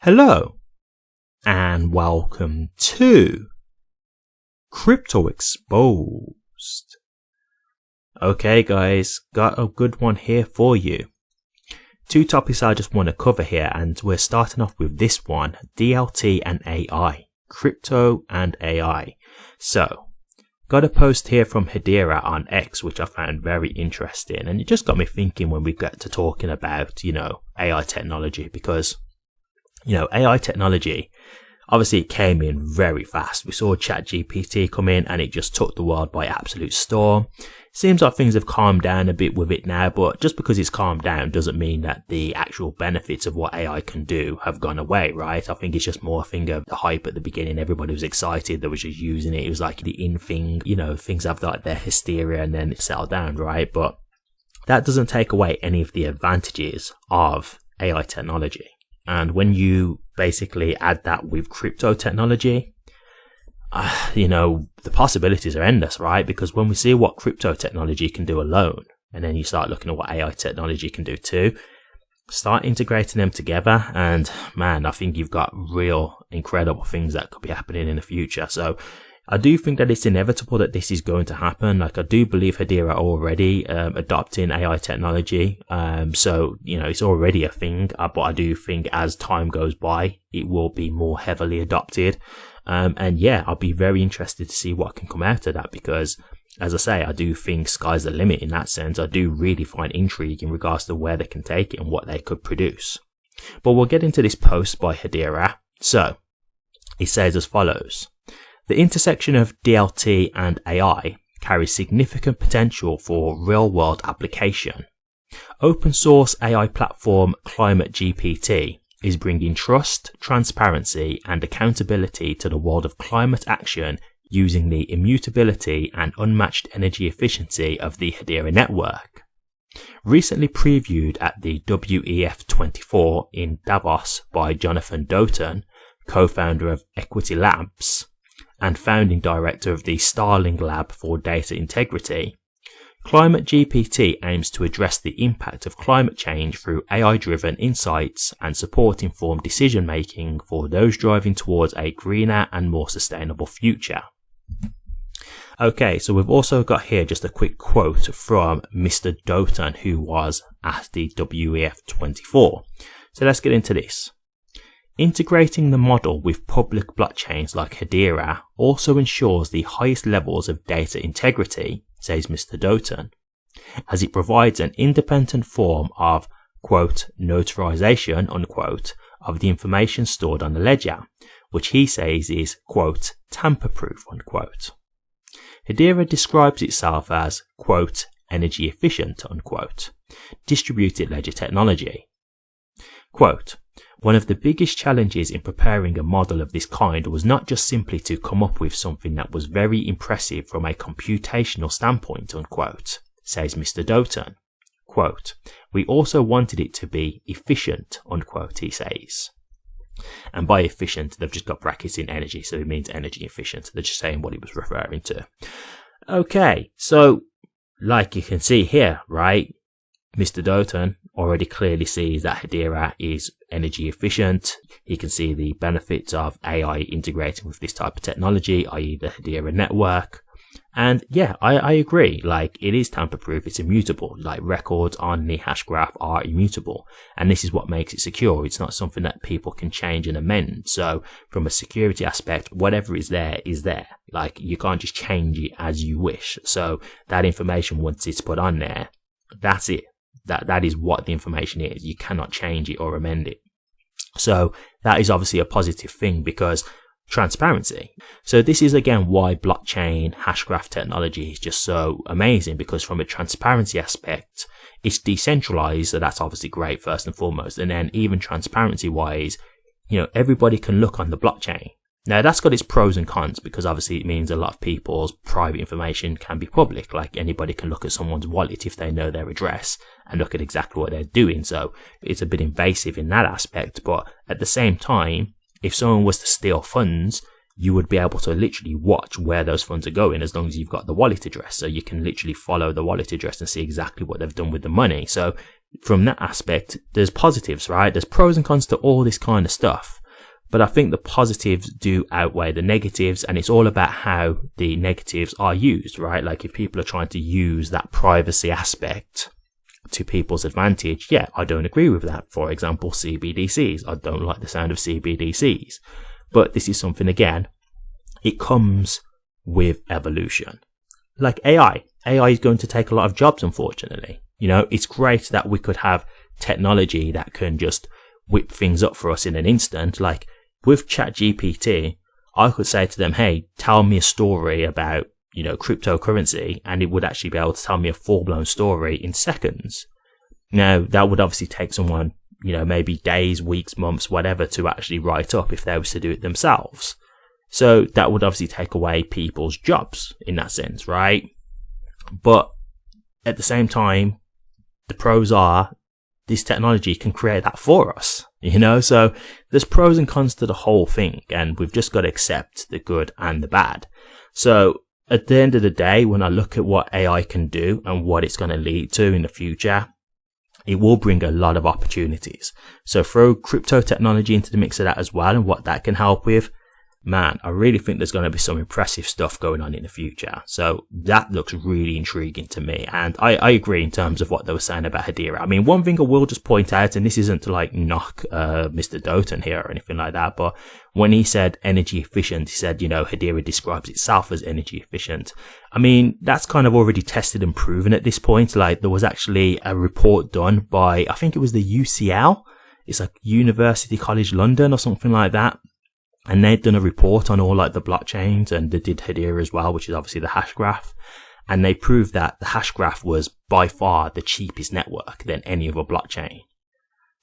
Hello and welcome to Crypto Exposed. Okay guys, got a good one here for you. Two topics I just want to cover here, and we're starting off with this one, DLT and AI, crypto and AI. So, got a post here from Hedera on X which I found very interesting, and it just got me thinking when we get to talking about, AI technology, because AI technology, obviously it came in very fast. We saw ChatGPT come in and it just took the world by absolute storm. Seems like things have calmed down a bit with it now, but just because it's calmed down doesn't mean that the actual benefits of what AI can do have gone away, right? I think it's just more a thing of the hype at the beginning. Everybody was excited, they were just using it. It was like the in thing, things have like their hysteria and then it settled down, right? But that doesn't take away any of the advantages of AI technology. And when you basically add that with crypto technology, the possibilities are endless, right? Because when we see what crypto technology can do alone, and then you start looking at what AI technology can do too, start integrating them together, and man, I think you've got real incredible things that could be happening in the future. So I do think that it's inevitable that this is going to happen. Like, I do believe Hedera are already adopting AI technology. So, it's already a thing. But I do think as time goes by, it will be more heavily adopted. And yeah, I'll be very interested to see what can come out of that, because as I say, I do think sky's the limit in that sense. I do really find intrigue in regards to where they can take it and what they could produce. But we'll get into this post by Hedera. So it says as follows. The intersection of DLT and AI carries significant potential for real-world application. Open source AI platform ClimateGPT is bringing trust, transparency, and accountability to the world of climate action using the immutability and unmatched energy efficiency of the Hedera network. Recently previewed at the WEF24 in Davos by Jonathan Doughton, co-founder of Equity Labs and founding director of the Starling Lab for Data Integrity, ClimateGPT aims to address the impact of climate change through AI-driven insights and support informed decision-making for those driving towards a greener and more sustainable future. Okay, so we've also got here just a quick quote from Mr. Doughton, who was at the WEF24. So let's get into this. Integrating the model with public blockchains like Hedera also ensures the highest levels of data integrity, says Mr. Doughton, as it provides an independent form of, quote, notarization, unquote, of the information stored on the ledger, which he says is, quote, tamper-proof, unquote. Hedera describes itself as, quote, energy efficient, unquote, distributed ledger technology. Quote, one of the biggest challenges in preparing a model of this kind was not just simply to come up with something that was very impressive from a computational standpoint, unquote, says Mr. Doughton. Quote, we also wanted it to be efficient, unquote, he says. And by efficient, they've just got brackets in energy, so it means energy efficient. They're just saying what he was referring to. Okay, so like you can see here, right? Mr. Doughton already clearly sees that Hedera is energy efficient. He can see the benefits of AI integrating with this type of technology, i.e. the Hedera network. And yeah, I agree. Like, it is tamper-proof, it's immutable. Like, records on the hashgraph are immutable. And this is what makes it secure. It's not something that people can change and amend. So from a security aspect, whatever is there is there. Like, you can't just change it as you wish. So that information, once it's put on there, that's it. That is what the information is. You cannot change it or amend it. So that is obviously a positive thing, because transparency. So this is again why blockchain hashgraph technology is just so amazing, because from a transparency aspect, it's decentralized. So that's obviously great first and foremost. And then even transparency wise, everybody can look on the blockchain. Now that's got its pros and cons, because obviously it means a lot of people's private information can be public. Like, anybody can look at someone's wallet if they know their address and look at exactly what they're doing. So it's a bit invasive in that aspect. But at the same time, if someone was to steal funds, you would be able to literally watch where those funds are going, as long as you've got the wallet address. So you can literally follow the wallet address and see exactly what they've done with the money. So from that aspect, there's positives, right? There's pros and cons to all this kind of stuff. But I think the positives do outweigh the negatives, and it's all about how the negatives are used, right? Like if people are trying to use that privacy aspect to people's advantage, yeah, I don't agree with that. For example, CBDCs. I don't like the sound of CBDCs. But this is something, again, it comes with evolution. Like AI. AI is going to take a lot of jobs, unfortunately. You know, it's great that we could have technology that can just whip things up for us in an instant. Like with ChatGPT, I could say to them, hey, tell me a story about, you know, cryptocurrency, and it would actually be able to tell me a full-blown story in seconds. Now, that would obviously take someone, you know, maybe days, weeks, months, whatever, to actually write up if they was to do it themselves. So that would obviously take away people's jobs in that sense, right? But at the same time, the pros are this technology can create that for us, you know? So there's pros and cons to the whole thing, and we've just got to accept the good and the bad. So at the end of the day, when I look at what AI can do and what it's going to lead to in the future, it will bring a lot of opportunities. So throw crypto technology into the mix of that as well, and what that can help with. Man, I really think there's going to be some impressive stuff going on in the future. So that looks really intriguing to me. And I agree in terms of what they were saying about Hedera. I mean, one thing I will just point out, and this isn't to like knock Mr. Doughton here or anything like that, but when he said energy efficient, he said, you know, Hedera describes itself as energy efficient. I mean, that's kind of already tested and proven at this point. Like there was actually a report done by, I think it was the UCL. It's like University College London or something like that. And they'd done a report on all like the blockchains, and they did Hedera as well, which is obviously the hashgraph. And they proved that the hashgraph was by far the cheapest network than any other blockchain.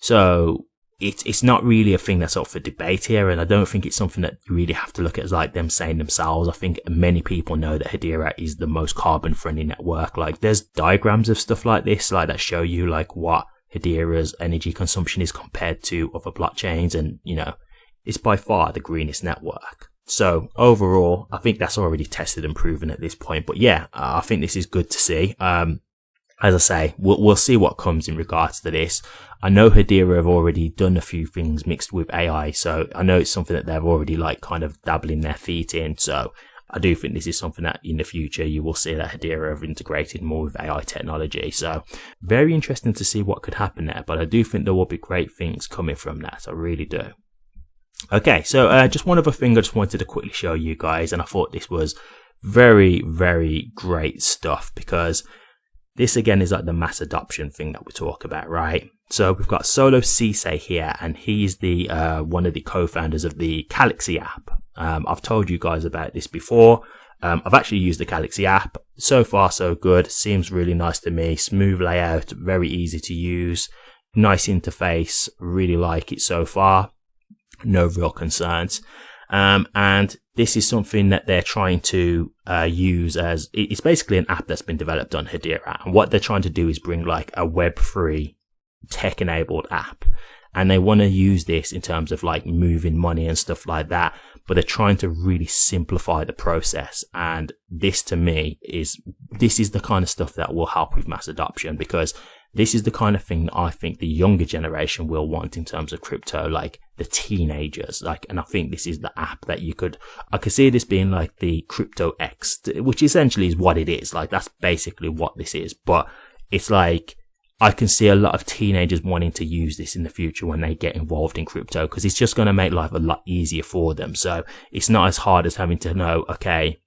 So it's not really a thing that's up for debate here. And I don't think it's something that you really have to look at as like them saying themselves. I think many people know that Hedera is the most carbon friendly network. Like there's diagrams of stuff like this, like that show you like what Hedera's energy consumption is compared to other blockchains. And, you know, it's by far the greenest network. So overall, I think that's already tested and proven at this point. But yeah, I think this is good to see. As I say, we'll see what comes in regards to this. I know Hedera have already done a few things mixed with AI. So I know it's something that they've already like kind of dabbling their feet in. So I do think this is something that in the future you will see that Hedera have integrated more with AI technology. So very interesting to see what could happen there. But I do think there will be great things coming from that. I really do. Okay, so just one other thing I just wanted to quickly show you guys, and I thought this was very, very great stuff, because this again is like the mass adoption thing that we talk about, right? So we've got Solo Cisse here, and he's the one of the co-founders of the Galaxy app. I've told you guys about this before. I've actually used the Galaxy app. So far, so good. Seems really nice to me. Smooth layout, very easy to use, nice interface. Really like it so far. No real concerns. And this is something that they're trying to use as, it's basically an app that's been developed on Hedera. And what they're trying to do is bring like a Web3 tech enabled app. And they want to use this in terms of like moving money and stuff like that. But they're trying to really simplify the process. And this to me this is the kind of stuff that will help with mass adoption, because this is the kind of thing that I think the younger generation will want in terms of crypto, like the teenagers. Like, and I think this is the app that I could see this being like the Crypto X, which essentially is what it is. Like, that's basically what this is. But it's like, I can see a lot of teenagers wanting to use this in the future when they get involved in crypto, because it's just going to make life a lot easier for them. So it's not as hard as having to know, okay,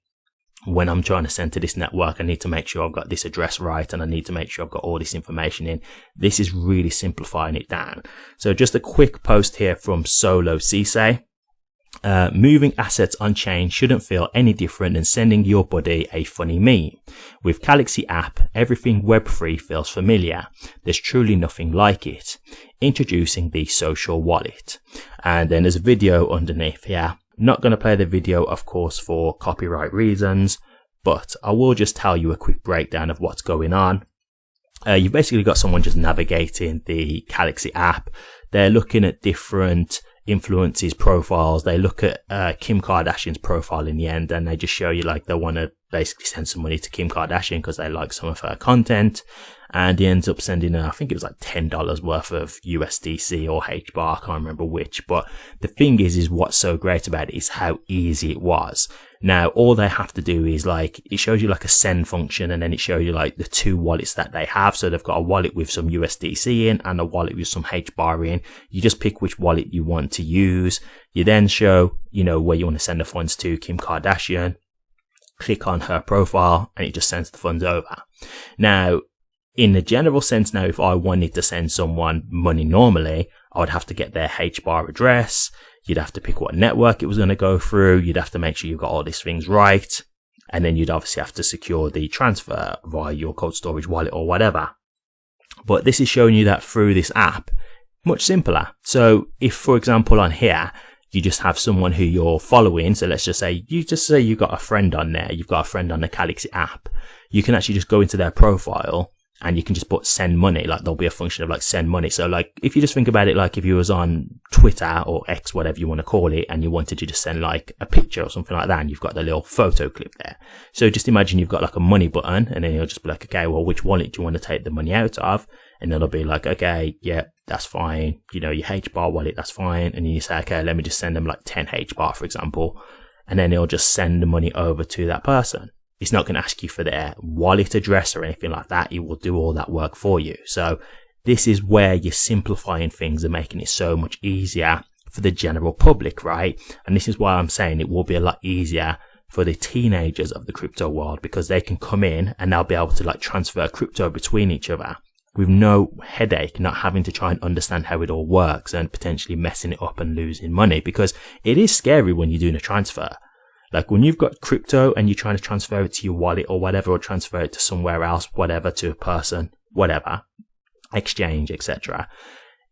when I'm trying to send to this network, I need to make sure I've got this address right, and I need to make sure I've got all this information in. This is really simplifying it down. So just a quick post here from Solo Cisse. Moving assets on chain shouldn't feel any different than sending your buddy a funny meme. With Galaxy app, everything Web3 feels familiar. There's truly nothing like it. Introducing the social wallet. And then there's a video underneath here. Not going to play the video, of course, for copyright reasons, but I will just tell you a quick breakdown of what's going on. You've basically got someone just navigating the Galaxy app. They're looking at different influencers' profiles. They look at Kim Kardashian's profile in the end, and they just show you like they want to basically send some money to Kim Kardashian because they like some of her content. and he ends up sending, I think it was like $10 worth of USDC or HBAR, I can't remember which. But the thing is what's so great about it is how easy it was. Now, all they have to do is like, it shows you like a send function, and then it shows you like the two wallets that they have. So they've got a wallet with some USDC in and a wallet with some HBAR in. You just pick which wallet you want to use. You then show, where you want to send the funds to Kim Kardashian. Click on her profile and it just sends the funds over. Now, in the general sense now, if I wanted to send someone money normally, I would have to get their HBAR address. You'd have to pick what network it was going to go through. You'd have to make sure you've got all these things right. And then you'd obviously have to secure the transfer via your cold storage wallet or whatever. But this is showing you that through this app, much simpler. So if, for example, on here, you just have someone who you're following. So let's just say you've got a friend on there. You've got a friend on the Galaxy app. You can actually just go into their profile and you can just put send money. Like there'll be a function of like send money. So like if you just think about it, like if you was on Twitter or X, whatever you want to call it, and you wanted to just send like a picture or something like that, and you've got the little photo clip there. So just imagine you've got like a money button, and then you'll just be like, okay, well, which wallet do you want to take the money out of? And it'll be like, okay, yeah, that's fine. Your HBAR wallet, that's fine. And then you say, okay, let me just send them like 10 HBAR, for example. And then it'll just send the money over to that person. It's not going to ask you for their wallet address or anything like that. It will do all that work for you. So this is where you're simplifying things and making it so much easier for the general public, right? And this is why I'm saying it will be a lot easier for the teenagers of the crypto world, because they can come in and they'll be able to like transfer crypto between each other with no headache, not having to try and understand how it all works and potentially messing it up and losing money, because it is scary when you're doing a transfer. Like when you've got crypto and you're trying to transfer it to your wallet or whatever, or transfer it to somewhere else, whatever, to a person, whatever, exchange, etc.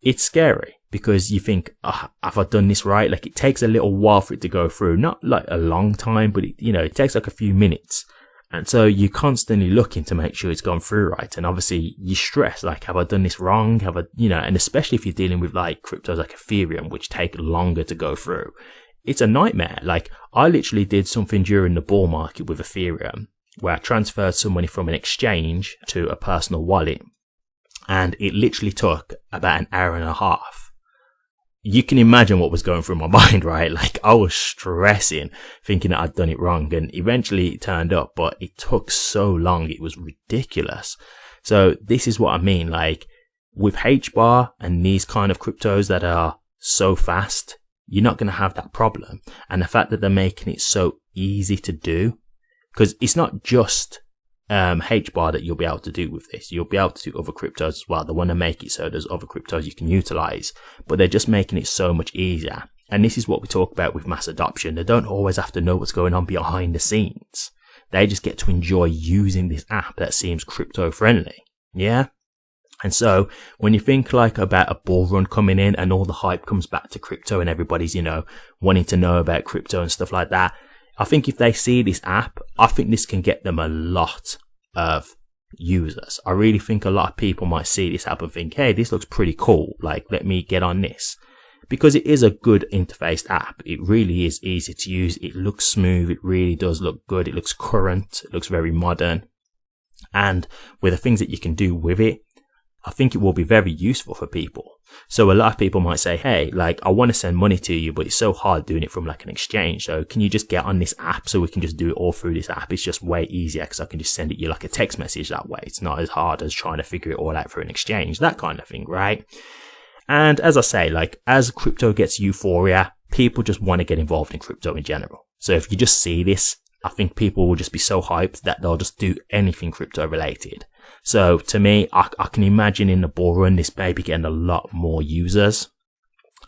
It's scary because you think, oh, have I done this right? Like it takes a little while for it to go through, not like a long time, but it takes like a few minutes. And so you're constantly looking to make sure it's gone through right. And obviously you stress, like, have I done this wrong? Have I, and especially if you're dealing with like cryptos like Ethereum, which take longer to go through. It's a nightmare. Like I literally did something during the bull market with Ethereum where I transferred some money from an exchange to a personal wallet, and it literally took about an hour and a half. You can imagine what was going through my mind, right? Like I was stressing, thinking that I'd done it wrong, and eventually it turned up, but it took so long. It was ridiculous. So this is what I mean. Like with HBAR and these kind of cryptos that are so fast, you're not going to have that problem. And the fact that they're making it so easy to do, because it's not just HBAR that you'll be able to do with this. You'll be able to do other cryptos as well. They want to make it so there's other cryptos you can utilize, but they're just making it so much easier. And this is what we talk about with mass adoption. They don't always have to know what's going on behind the scenes. They just get to enjoy using this app that seems crypto friendly. Yeah. And so when you think like about a bull run coming in and all the hype comes back to crypto and everybody's, wanting to know about crypto and stuff like that, I think if they see this app, I think this can get them a lot of users. I really think a lot of people might see this app and think, hey, this looks pretty cool. Like, let me get on this. Because it is a good interfaced app. It really is easy to use. It looks smooth. It really does look good. It looks current. It looks very modern. And with the things that you can do with it, I think it will be very useful for people. So a lot of people might say, hey, like I want to send money to you, but it's so hard doing it from like an exchange. So can you just get on this app so we can just do it all through this app? It's just way easier because I can just send it you like a text message that way. It's not as hard as trying to figure it all out through an exchange, that kind of thing, right? And as I say, like as crypto gets euphoria, people just want to get involved in crypto in general. So if you just see this, I think people will just be so hyped that they'll just do anything crypto related. So to me, I can imagine in the bull run, this may be getting a lot more users.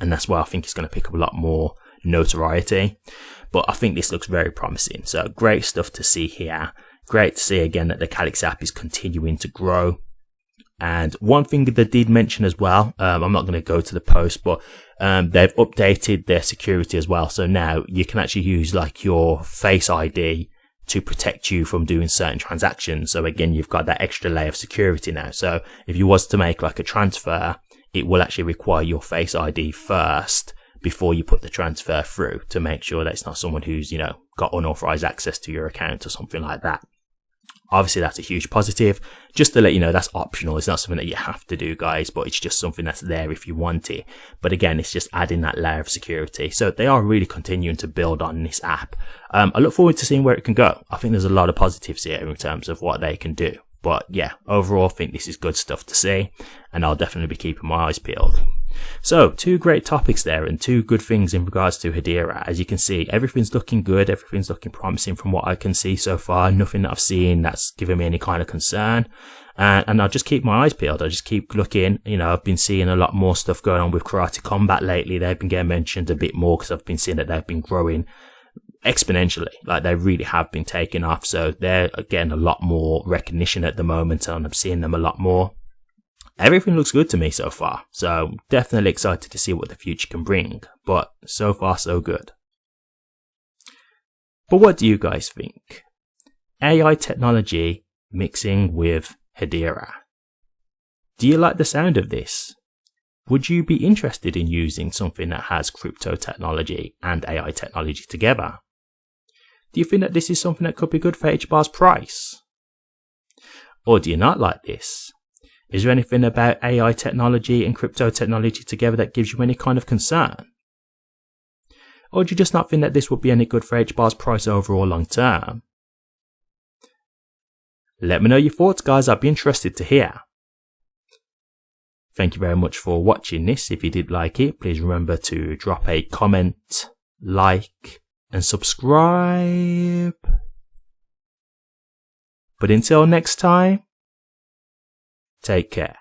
And that's why I think it's going to pick up a lot more notoriety. But I think this looks very promising. So great stuff to see here. Great to see again that the Galaxy app is continuing to grow. And one thing that they did mention as well, I'm not going to go to the post, but they've updated their security as well. So now you can actually use like your Face ID to protect you from doing certain transactions. So again, you've got that extra layer of security now. So if you was to make like a transfer, it will actually require your Face ID first before you put the transfer through to make sure that it's not someone who's, got unauthorized access to your account or something like that. Obviously, that's a huge positive. Just to let you know, that's optional. It's not something that you have to do, guys, but it's just something that's there if you want it. But again, it's just adding that layer of security. So they are really continuing to build on this app. I look forward to seeing where it can go. I think there's a lot of positives here in terms of what they can do. But yeah, overall, I think this is good stuff to see, and I'll definitely be keeping my eyes peeled. So, 2 great topics there and 2 good things in regards to Hedera. As you can see, everything's looking good, everything's looking promising from what I can see so far. Nothing that I've seen that's given me any kind of concern. And I'll just keep my eyes peeled. I'll just keep looking. You know, I've been seeing a lot more stuff going on with Karate Combat lately. They've been getting mentioned a bit more because I've been seeing that they've been growing exponentially. Like, they really have been taking off. So they're getting a lot more recognition at the moment, and I'm seeing them a lot more. Everything looks good to me so far, so definitely excited to see what the future can bring, but so far so good. But what do you guys think? AI technology mixing with Hedera. Do you like the sound of this? Would you be interested in using something that has crypto technology and AI technology together? Do you think that this is something that could be good for HBAR's price? Or do you not like this? Is there anything about AI technology and crypto technology together that gives you any kind of concern? Or do you just not think that this would be any good for HBAR's price overall long term? Let me know your thoughts, guys. I'd be interested to hear. Thank you very much for watching this. If you did like it, please remember to drop a comment, like, and subscribe. But until next time, take care.